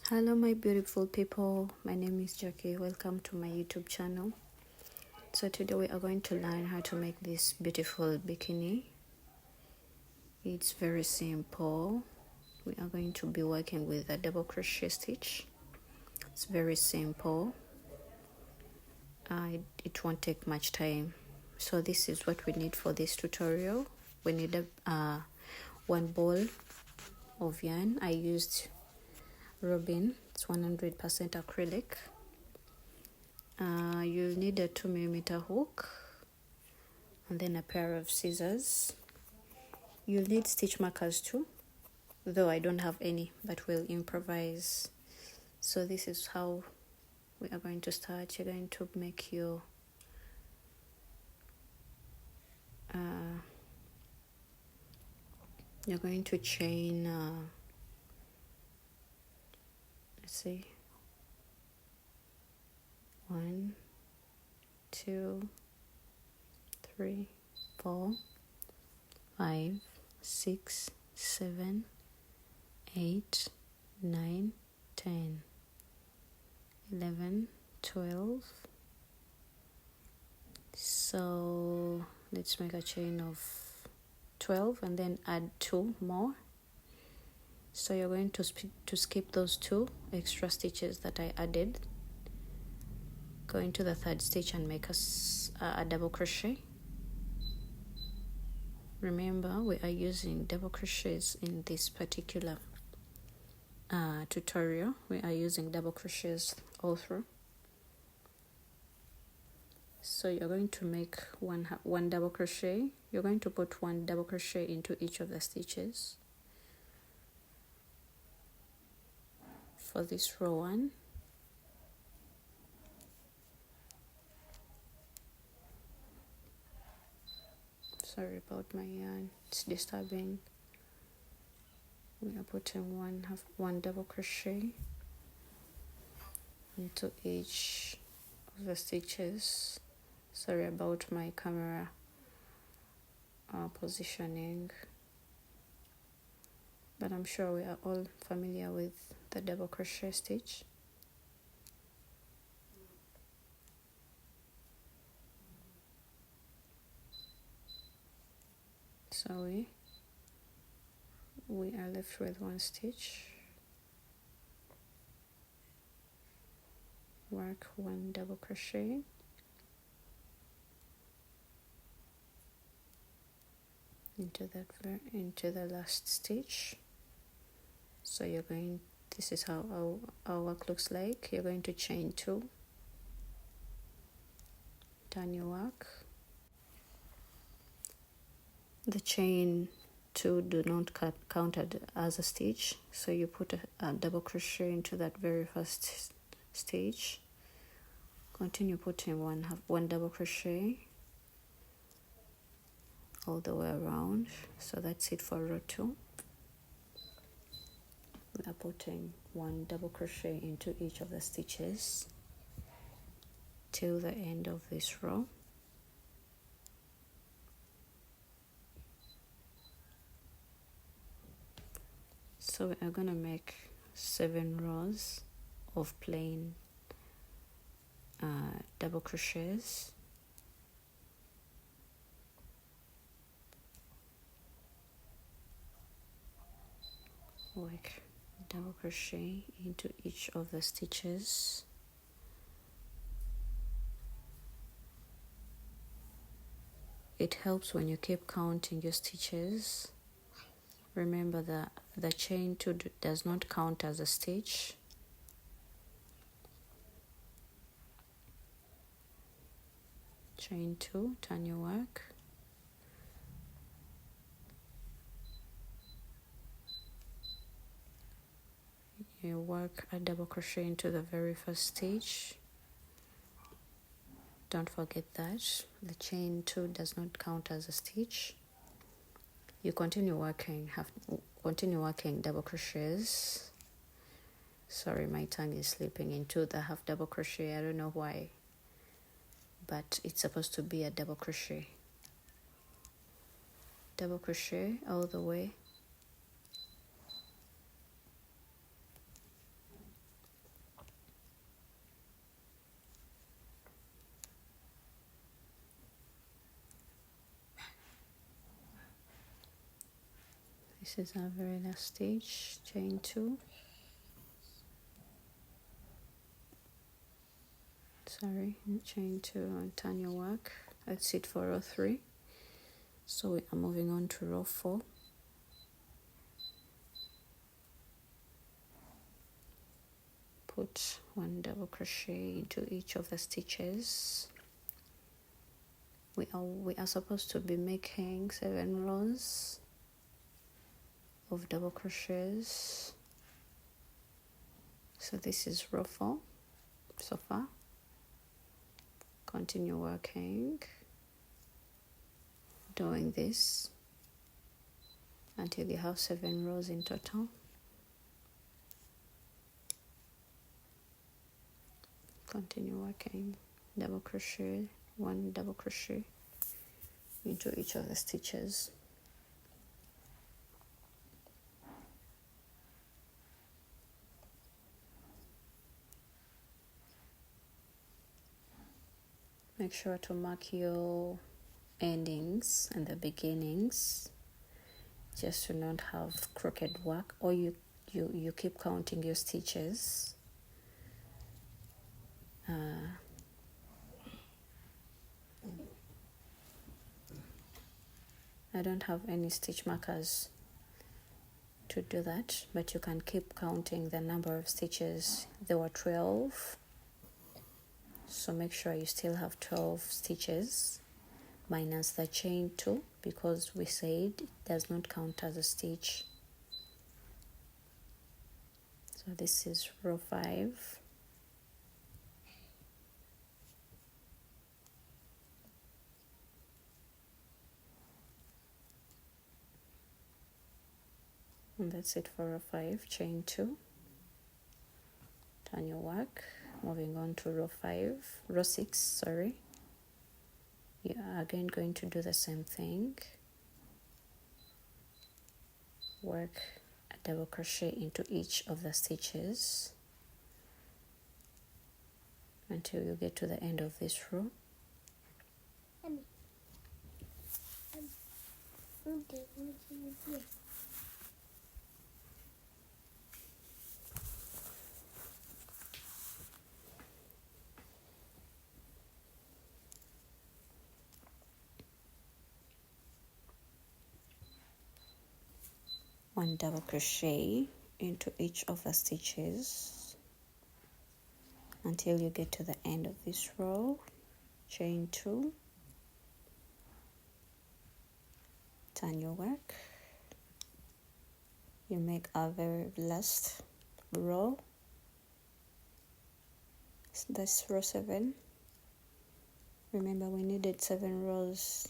Hello my beautiful people, my name is Jackie. Welcome to my YouTube channel. So today we are going to learn how to make this beautiful bikini. It's very simple. We are going to be working with a double crochet stitch. It's very simple. It won't take much time. So this is what we need for this tutorial. We need one ball of yarn. I used Robin, it's 100% acrylic. You'll need a 2mm hook and then a pair of scissors. You'll need stitch markers too, though I don't have any, but we'll improvise. So this is how we are going to start. You're going to make your you're going to chain let's see, 1 2 3 4 5 6 7 8 9 10 11 12. So let's make a chain of 12 and then add 2 more. So you're going to skip those 2 extra stitches that I added. Go into the 3rd stitch and make a double crochet. Remember, we are using double crochets in this particular tutorial. We are using double crochets all through. So you're going to make one double crochet. You're going to put 1 double crochet into each of the stitches for this row 1. Sorry about my yarn, it's disturbing. We are putting one double crochet into each of the stitches. Sorry about my camera positioning, but I'm sure we are all familiar with the double crochet stitch. So we are left with 1 stitch. Work 1 double crochet into the last stitch. So this is how our work looks like. You're going to chain 2, turn your work. The chain 2 do not count as a stitch, so you put a double crochet into that very first stitch. Continue putting one double crochet all the way around. So that's it for row 2. We are putting 1 double crochet into each of the stitches till the end of this row. So we are going to make 7 rows of plain double crochets. Work double crochet into each of the stitches. It helps when you keep counting your stitches. Remember that the chain 2 does not count as a stitch. Chain 2, turn your work. You work a double crochet into the very first stitch. Don't forget that the chain 2 does not count as a stitch. You continue working double crochets. Sorry, my tongue is slipping into the half double crochet. I don't know why, but it's supposed to be a double crochet. Double crochet all the way This is our very last stitch. Chain 2. Sorry, chain 2 and turn your work. That's it for row 3. So we are moving on to row 4. Put 1 double crochet into each of the stitches. We are supposed to be making 7 rows of double crochets. So this is row 4 so far. Continue working, doing this until you have 7 rows in total. Continue working, double crochet, 1 double crochet into each of the stitches. Make sure to mark your endings and the beginnings, just to not have crooked work, or you keep counting your stitches. I don't have any stitch markers to do that, but you can keep counting the number of stitches. There were 12, so make sure you still have 12 stitches minus the chain 2, because we said it does not count as a stitch. So this is row 5. And that's it for row 5, chain 2. Turn your work, moving on to row 6, sorry. You are again going to do the same thing. Work a double crochet into each of the stitches until you get to the end of this row. One double crochet into each of the stitches until you get to the end of this row. Chain 2. Turn your work. You make our very last row. That's row 7. Remember, we needed 7 rows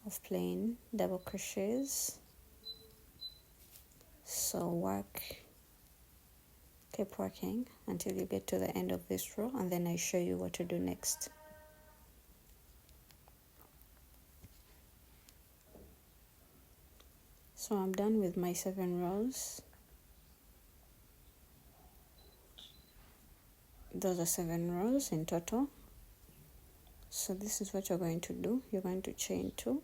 of plain double crochets. So keep working until you get to the end of this row, and then I show you what to do next. So I'm done with my 7 rows. Those are 7 rows in total. So this is what you're going to do. You're going to chain 2,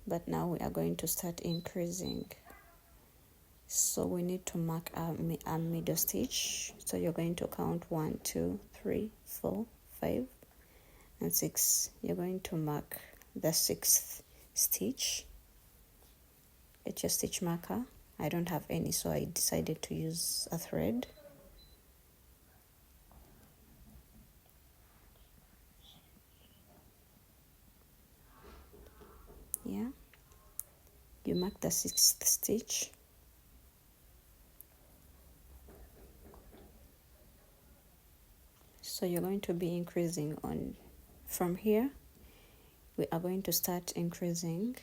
but now we are going to start increasing. So we need to mark a middle stitch. So you're going to count 1, 2, 3, 4, 5, and 6. You're going to mark the 6th stitch. Get your stitch marker. I don't have any, so I decided to use a thread. Yeah. You mark the 6th stitch. So you're going to be increasing on from here. We are going to start increasing.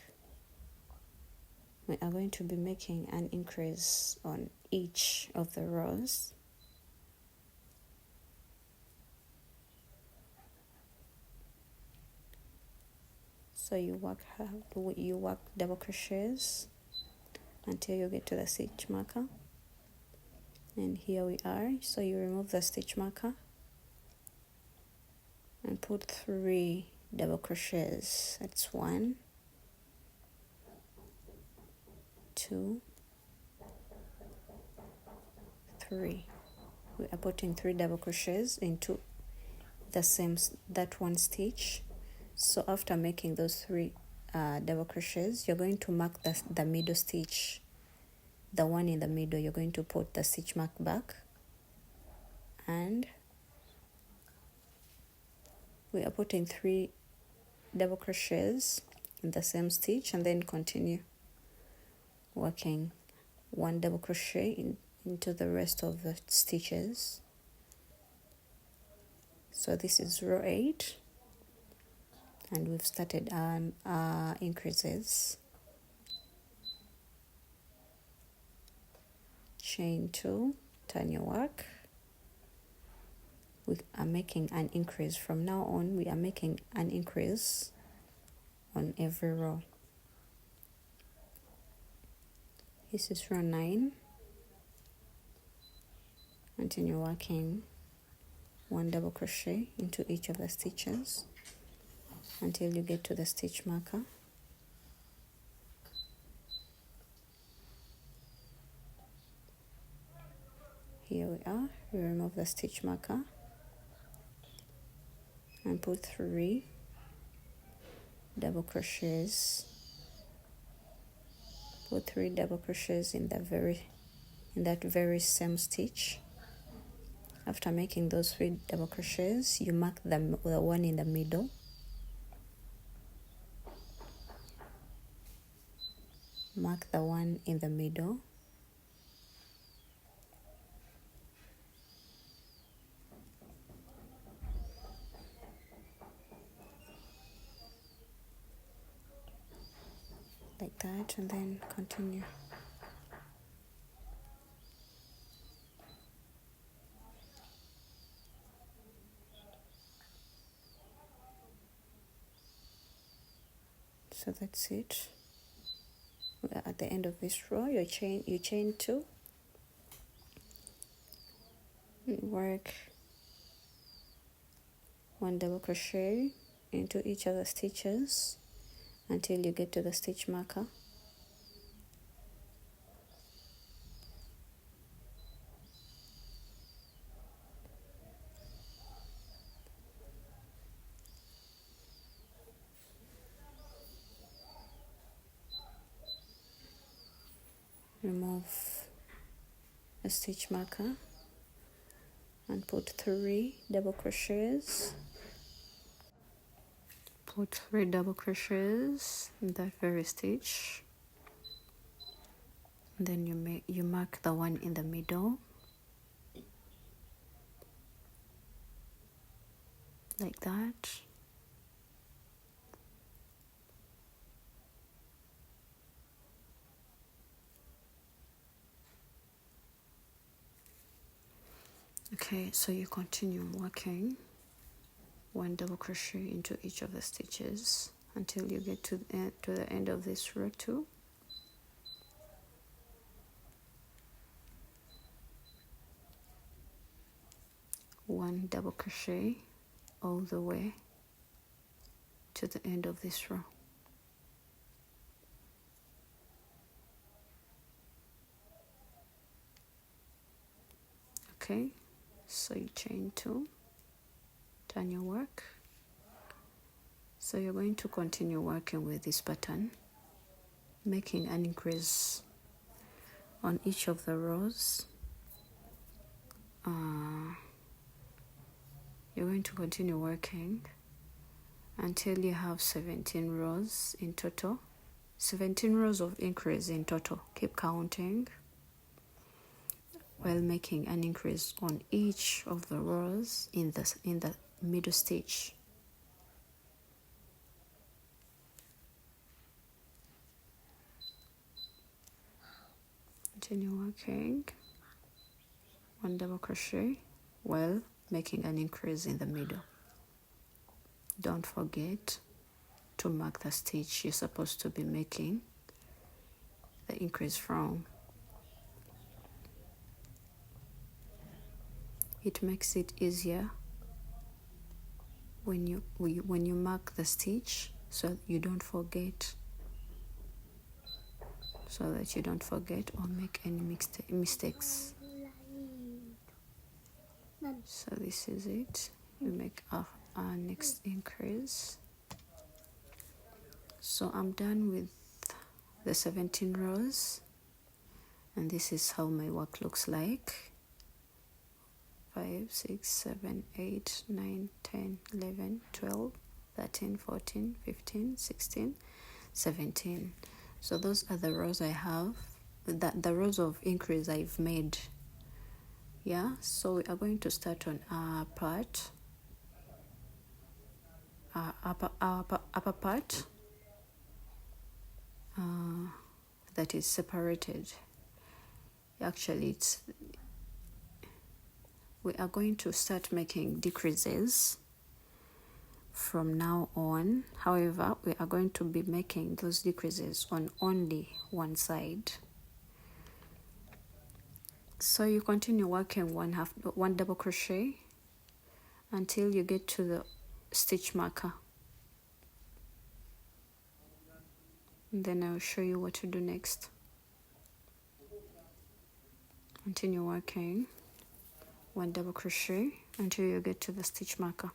We are going to be making an increase on each of the rows. So you work double crochets until you get to the stitch marker. And here we are. So you remove the stitch marker and put 3 double crochets. That's 1, 2, 3. We are putting 3 double crochets into that one stitch. So after making those 3 double crochets, you're going to mark the middle stitch, the one in the middle. You're going to put the stitch mark back, and we are putting 3 double crochets in the same stitch, and then continue working 1 double crochet into the rest of the stitches. So this is row 8, and we've started increases. Chain 2, turn your work. We are making an increase. From now on, we are making an increase on every row. This is row 9. Continue working 1 double crochet into each of the stitches until you get to the stitch marker. Here we are. We remove the stitch marker and put 3 double crochets. Put 3 double crochets in that very same stitch. After making those 3 double crochets, you mark the one in the middle. Mark the one in the middle. Like that, and then continue. So that's it. We are at the end of this row. You chain 2. Work 1 double crochet into each of the stitches until you get to the stitch marker. Remove a stitch marker and put 3 double crochets. Put 3 double crochets in that very stitch. And then you mark the one in the middle, like that. Okay, so you continue working 1 double crochet into each of the stitches until you get to the end of this row 2. One double crochet all the way to the end of this row. Okay, so you chain 2, turn your work. So you're going to continue working with this pattern, making an increase on each of the rows. You're going to continue working until you have 17 rows in total. 17 rows of increase in total. Keep counting while making an increase on each of the rows in the middle stitch. Continue working 1 double crochet while making an increase in the middle. Don't forget to mark the stitch you're supposed to be making the increase from. It makes it easier when you mark the stitch, so you don't forget. so that you don't forget or make any mistakes. So this is it. We make our next increase. So I'm done with the 17 rows, and this is how my work looks like. 5, 6, 7, 8, 9, 10, 11, 12, 13, 14, 15, 16, 17. So those are the rows I have, the rows of increase I've made. Yeah, so we are going to start on our part, our upper part that is separated. Actually, we are going to start making decreases from now on. However, we are going to be making those decreases on only one side. So you continue working one double crochet until you get to the stitch marker. And then I'll show you what to do next. Continue working one double crochet until you get to the stitch marker.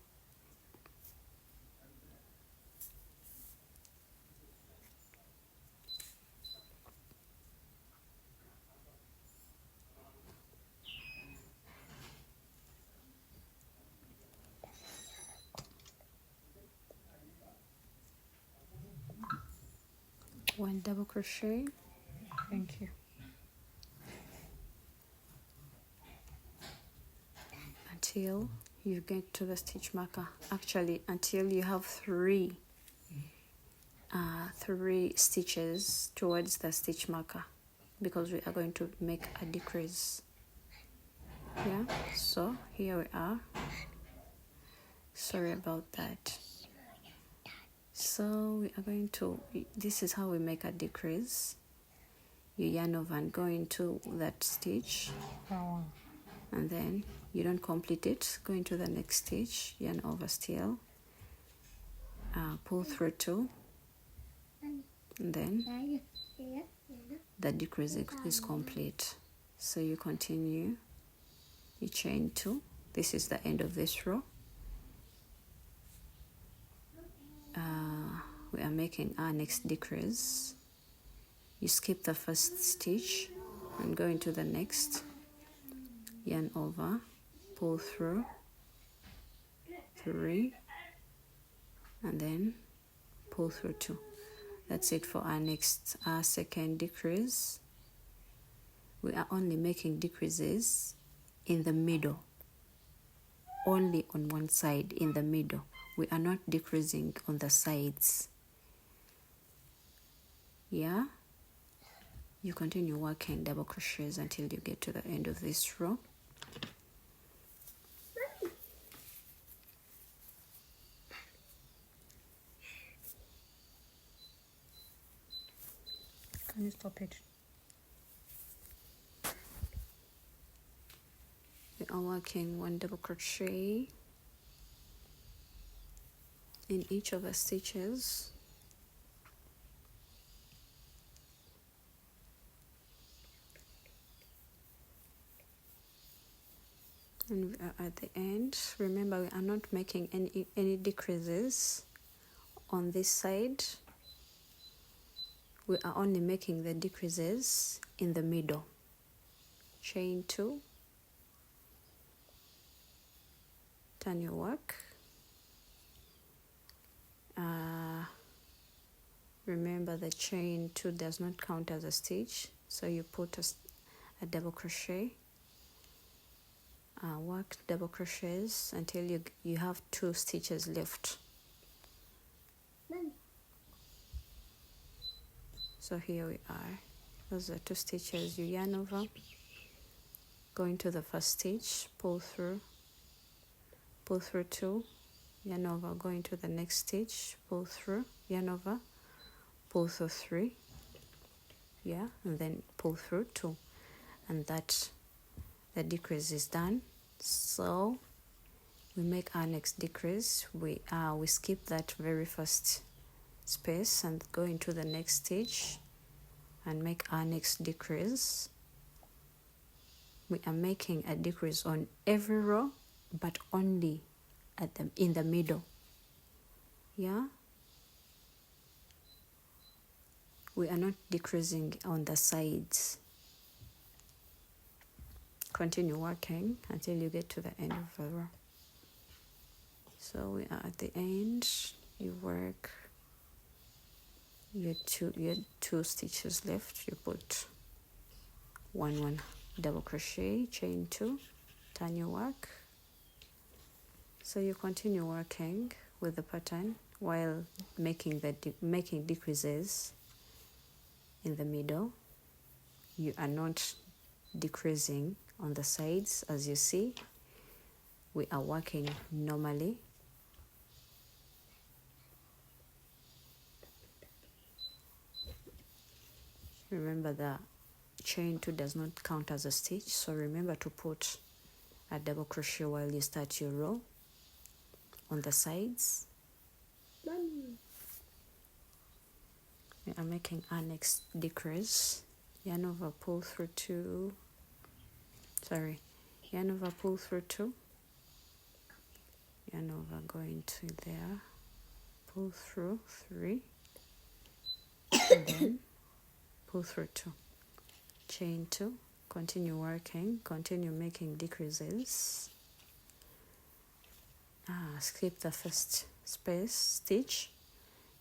One double crochet. Thank you. Until you get to the stitch marker. Actually, until you have three stitches towards the stitch marker, because we are going to make a decrease. Yeah, so here we are. Sorry about that. So we are going to, this is how we make a decrease. You yarn over and go into that stitch, and then you don't complete it, go into the next stitch, yarn over still, pull through 2, and then the decrease is complete. So you continue, you chain 2. This is the end of this row. We are making our next decrease. You skip the first stitch and go into the next, yarn over, pull through 3, and then pull through 2. That's it for our second decrease. We are only making decreases in the middle, only on one side in the middle. We are not decreasing on the sides. Yeah, you continue working double crochets until you get to the end of this row. Can you stop it? We are working one double crochet in each of the stitches. And we are at the end. Remember, we are not making any decreases on this side. We are only making the decreases in the middle. Chain 2. Turn your work. Remember, the chain 2 does not count as a stitch, so you put a double crochet. Work double crochets until you have 2 stitches left. So here we are. Those are 2 stitches. You yarn over, go into the first stitch, pull through 2, yarn over, go into the next stitch, pull through, yarn over, pull through 3, yeah, and then pull through 2, and the decrease is done. So we make our next decrease. We skip that very first space and go into the next stitch, and make our next decrease. We are making a decrease on every row, but only in the middle. Yeah, we are not decreasing on the sides. Continue working until you get to the end of the row. So we are at the end. You work your two stitches left. You put one double crochet, chain 2, turn your work. So you continue working with the pattern while making decreases in the middle. You are not decreasing on the sides. As you see, we are working normally. Remember that chain 2 does not count as a stitch, so remember to put a double crochet while you start your row on the sides. Mommy. We are making our next decrease. Yarn over, pull through 2. Yarn over, pull through 2. Yarn over, going to there, pull through 3, and then pull through 2. Chain 2. Continue working. Continue making decreases. Skip the first space stitch.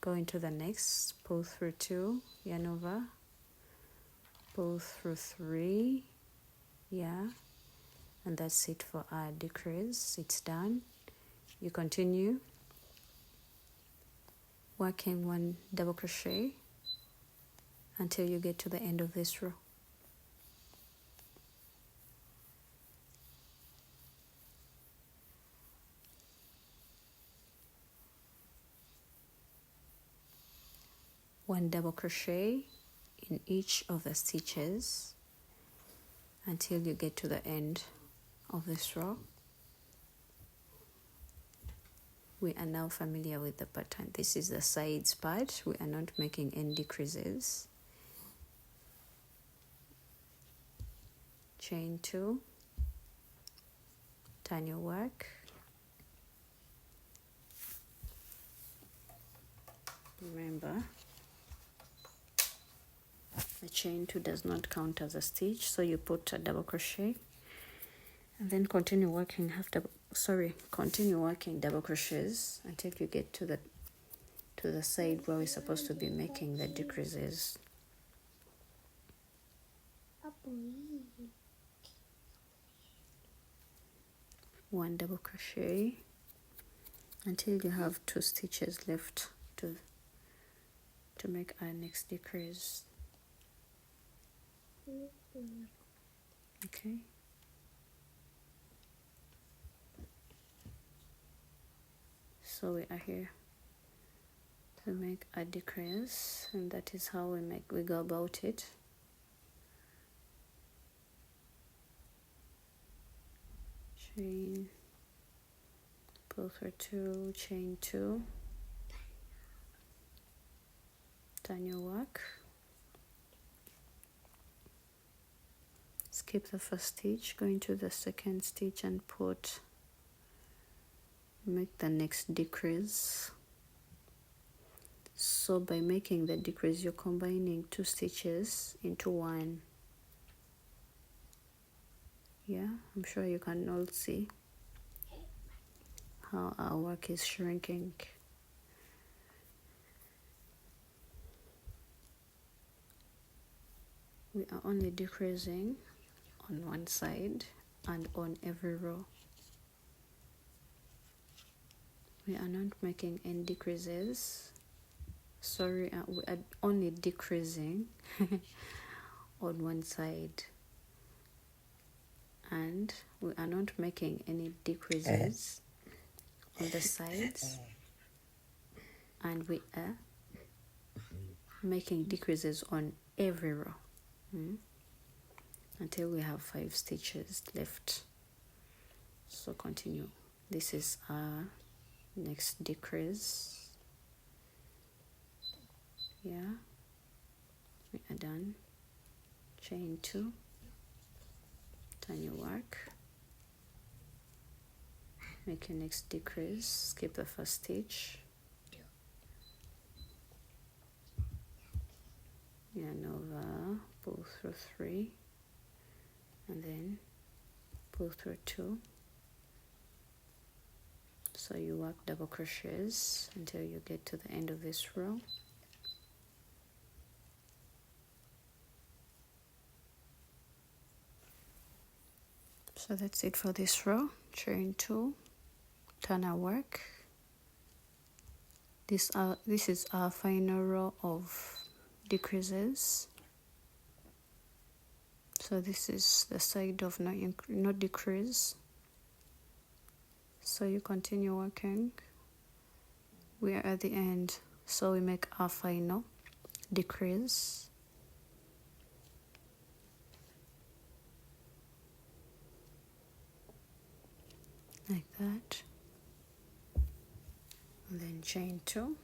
Go into the next. Pull through 2. Yarn over. Pull through 3. Yeah. And that's it for our decrease. It's done. You continue working 1 double crochet until you get to the end of this row. One double crochet in each of the stitches until you get to the end of this row. We are now familiar with the pattern. This is the sides part. We are not making any decreases. Chain 2, turn your work. Remember, the chain 2 does not count as a stitch, so you put a double crochet and then continue working double crochets until you get to the side where we're supposed to be making the decreases. One double crochet until you have 2 stitches left to make our next decrease. Okay. So we are here to make a decrease, and that is how we go about it. Chain, pull through 2, chain 2, turn your work, skip the first stitch, go into the second stitch and make the next decrease. So by making the decrease, you're combining 2 stitches into 1. Yeah, I'm sure you can all see how our work is shrinking. We are only decreasing on one side and on every row. We are not making any decreases. We are only decreasing on one side, and we are not making any decreases on the sides, and we are making decreases on every row until we have 5 stitches left. So continue. This is our next decrease. Yeah, We are done. Chain 2, turn your work, make your next decrease, skip the first stitch, yarn over, pull through 3, and then pull through 2. So you work double crochets until you get to the end of this row. So that's it for this row. Chain 2, turn our work. This is our final row of decreases. So this is the side of no decrease. So you continue working. We are at the end, so we make our final decrease. Like that. And then chain 2.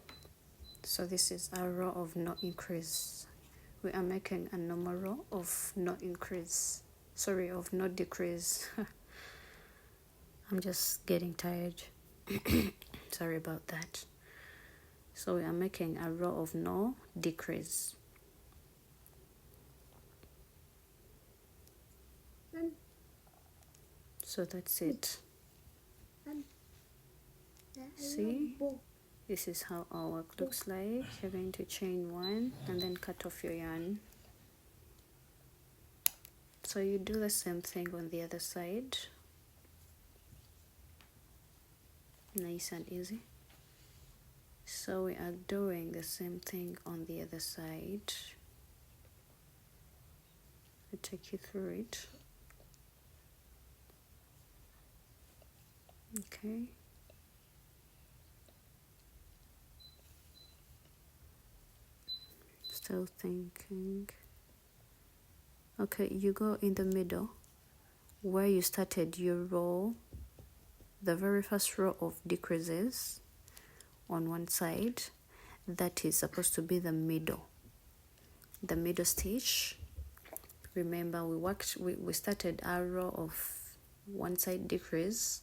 So this is our row of no increase. We are making a normal row of no increase. Sorry, of no decrease. I'm just getting tired. Sorry about that. So we are making a row of no decrease. So that's it. See, this is how our work looks like. You're going to chain 1 and then cut off your yarn. So you do the same thing on the other side. Nice and easy. So we are doing the same thing on the other side. I'll take you through it. Okay. Still thinking. Okay, you go in the middle where you started your row, the very first row of decreases on one side. That is supposed to be the middle stitch. Remember, we started our row of one side decrease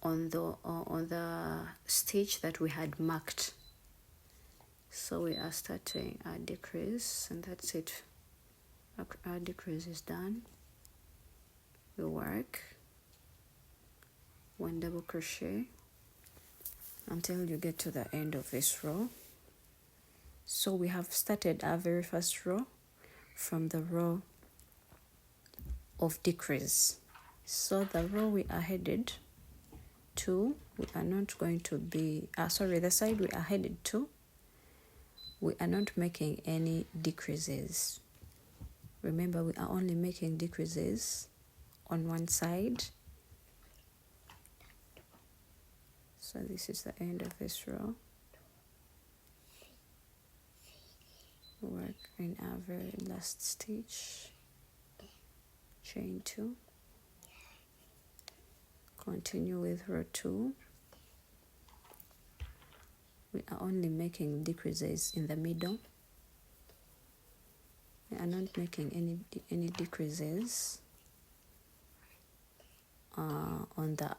on the stitch that we had marked. So we are starting our decrease, and that's it. Our decrease is done. We work 1 double crochet until you get to the end of this row. So we have started our very first row from the row of decrease. So the row we are headed to, we are not going to be the side we are headed to, we are not making any decreases. Remember, we are only making decreases on one side. So this is the end of this row. Work in our very last stitch, chain 2, continue with row 2. We are only making decreases in the middle. We are not making any decreases on the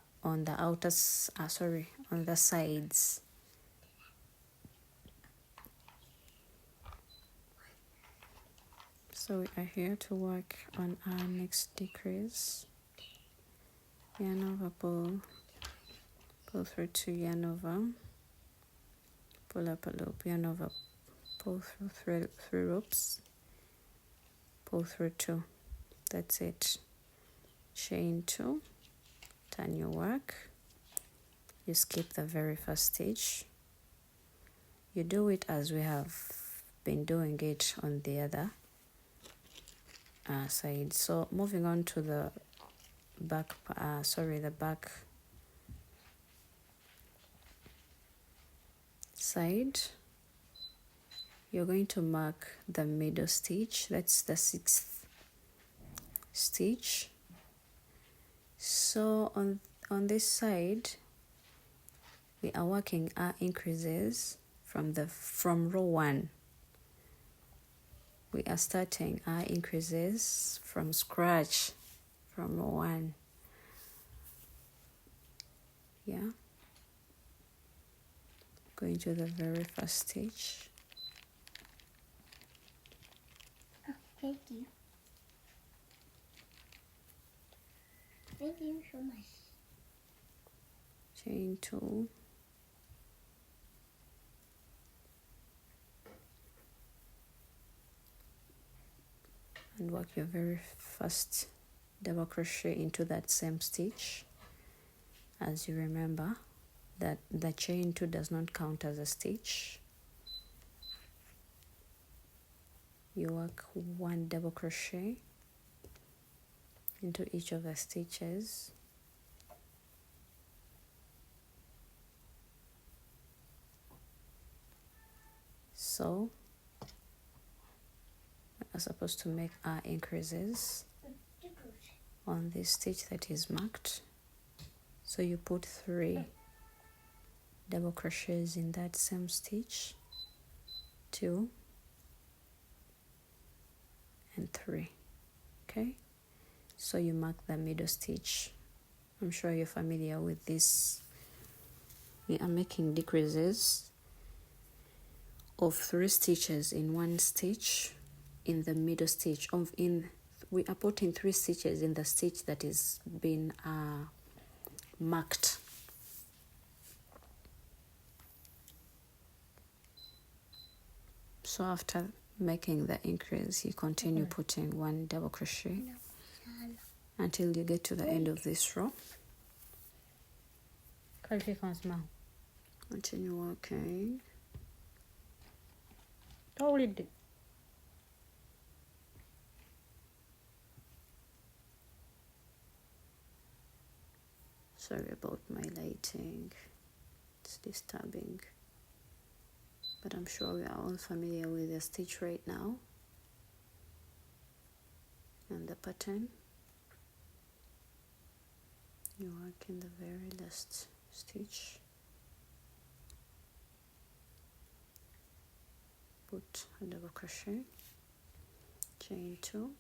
sides. So we are here to work on our next decrease. Yarn over, pull through 2, yarn over, pull up a loop, yarn over, pull through 3 loops, pull through 2. That's it. Chain 2, turn your work, you skip the very first stitch. You do it as we have been doing it on the other side. So moving on to the back side, you're going to mark the middle stitch. That's the 6th stitch. So on this side, we are working our increases from row 1. we are starting our increases from scratch, from row 1. Yeah, going to the very first stitch. Oh, thank you. Thank you so much. Chain 2, and work your very first double crochet into that same stitch. As you remember that the chain 2 does not count as a stitch. You work 1 double crochet into each of the stitches. So we are supposed to make our increases on this stitch that is marked. So you put 3 double crochets in that same stitch, 2 and 3. Okay, so you mark the middle stitch. I'm sure you're familiar with this. We are making decreases of 3 stitches in one stitch in the middle stitch. We are putting 3 stitches in the stitch that is being marked. So after making the increase, you continue putting 1 double crochet until you get to the end of this row. Continue working. Sorry about my lighting, it's disturbing, but I'm sure we are all familiar with the stitch right now and the pattern. You work in the very last stitch, put a double crochet, chain 2,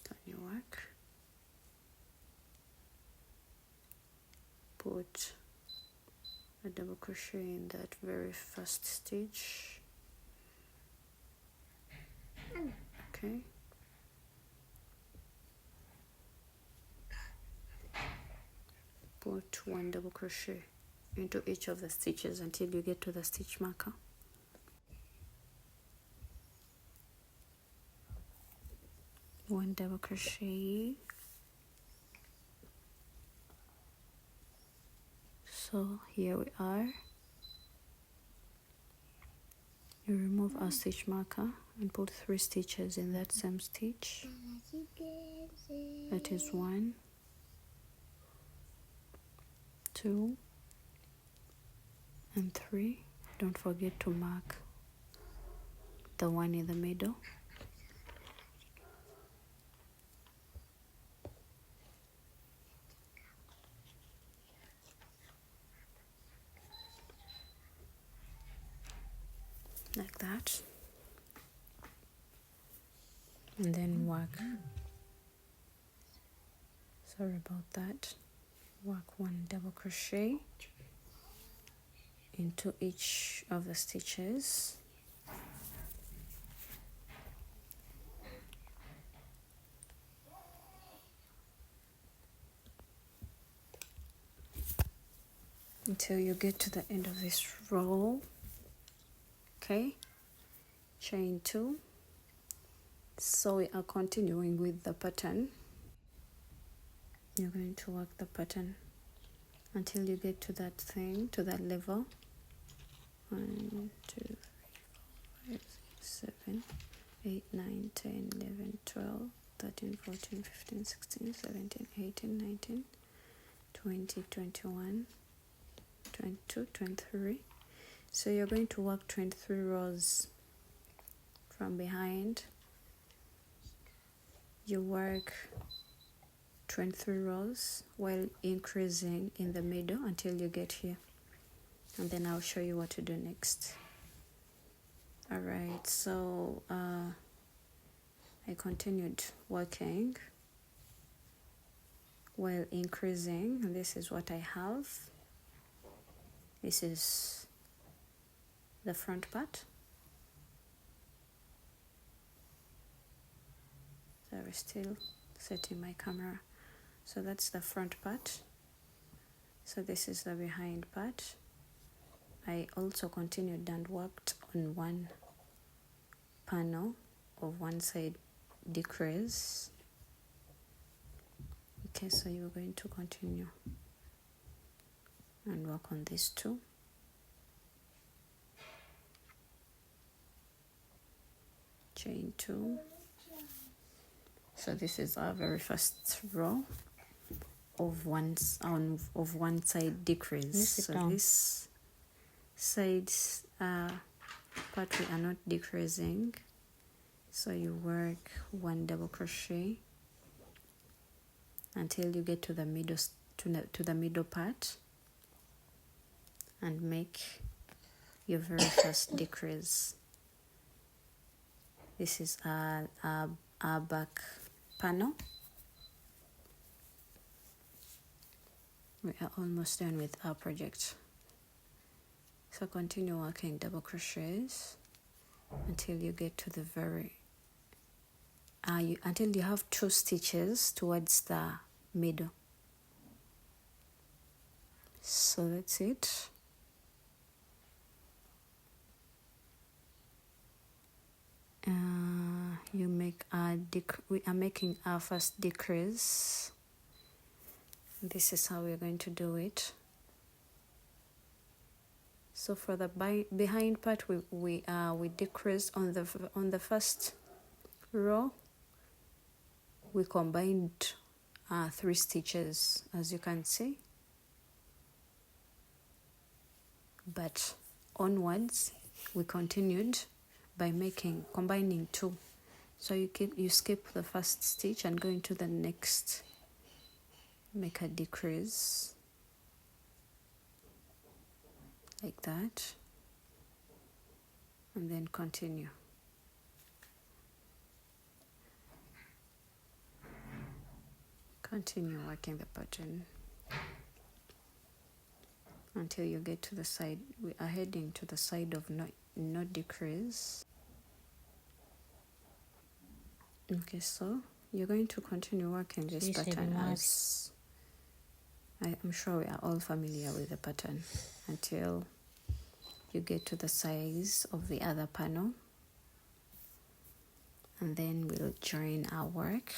continue work, put a double crochet in that very first stitch. Okay, put 1 double crochet into each of the stitches until you get to the stitch marker. One double crochet. So here we are. You remove our stitch marker and put 3 stitches in that same stitch. That is 1, 2 and 3. Don't forget to mark the one in the middle. Like that. And then work. Sorry about that. Work 1 double crochet into each of the stitches. Until you get to the end of this row. Okay, chain 2. So we are continuing with the pattern. You're going to work the pattern until you get to that thing, to that level. 1, 2, 3, 4, 5, 6, 7, 8, 9, 10, 11, 12, 13, 14, 15, 16, 17, 18, 19, 20, 21, 22, 23. So you're going to work 23 rows from behind. You work 23 rows while increasing in the middle until you get here, and then I'll show you what to do next. All right, so I continued working while increasing, and this is what I have. This is the front part. So we're still setting my camera. So that's the front part. So this is the behind part. I also continued and worked on one panel of one side decrease. Okay, so you're going to continue and work on these two. Chain 2. So this is our very first row of one side decrease. So this sides part we are not decreasing. So you work 1 double crochet until you get to the middle to the middle part and make your very first decrease. This is our back panel. We are almost done with our project. So continue working double crochets until you get to the very until you have 2 stitches towards the middle. So that's it. You make we are making our first decrease. This is how we're going to do it. So for the behind part, we decreased on the first row. We combined 3 stitches, as you can see. But onwards, we continued by combining 2. So you skip the first stitch and go into the next. Make a decrease like that, and then continue. Continue working the pattern until you get to the side. We are heading to the side of no decrease. Okay, so you're going to continue working this pattern as I'm sure we are all familiar with the pattern until you get to the size of the other panel, and then we'll join our work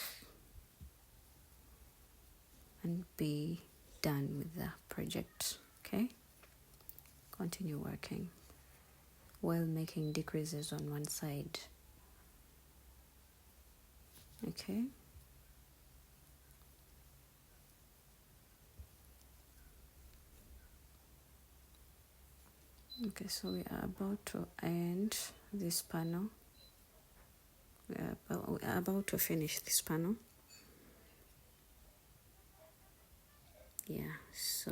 and be done with the project. Okay, continue working while making decreases on one side. Okay, so we are about to end this panel. We are about to finish this panel. Yeah, so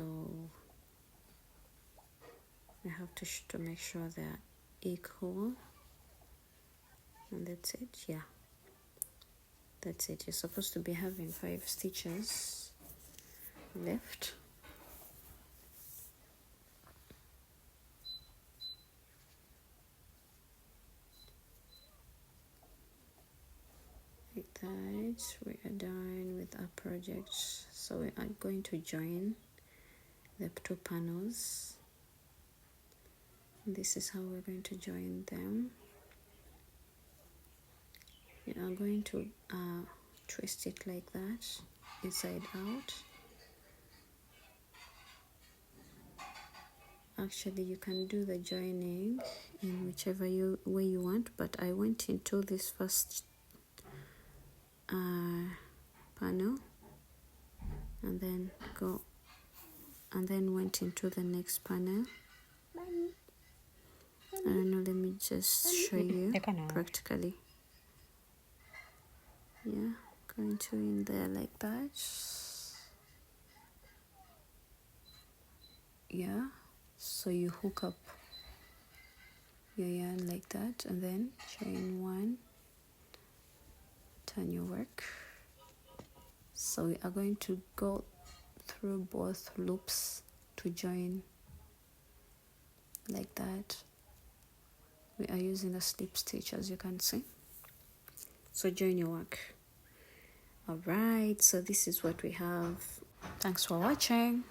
I have to make sure they're equal, and that's it. Yeah, that's it. You're supposed to be having 5 stitches left. Like that, we are done with our project. So we are going to join the 2 panels. This is how we're going to join them. We are going to twist it like that, inside out. Actually, you can do the joining in whichever way you want, but I went into this first panel and then went into the next panel. I don't know, let me just show you practically. Yeah, going to in there like that. Yeah, so you hook up your yarn like that, and then chain one, turn your work. So we are going to go through both loops to join like that. We are using a slip stitch, as you can see. So join your work. All right, so this is what we have. Thanks for watching.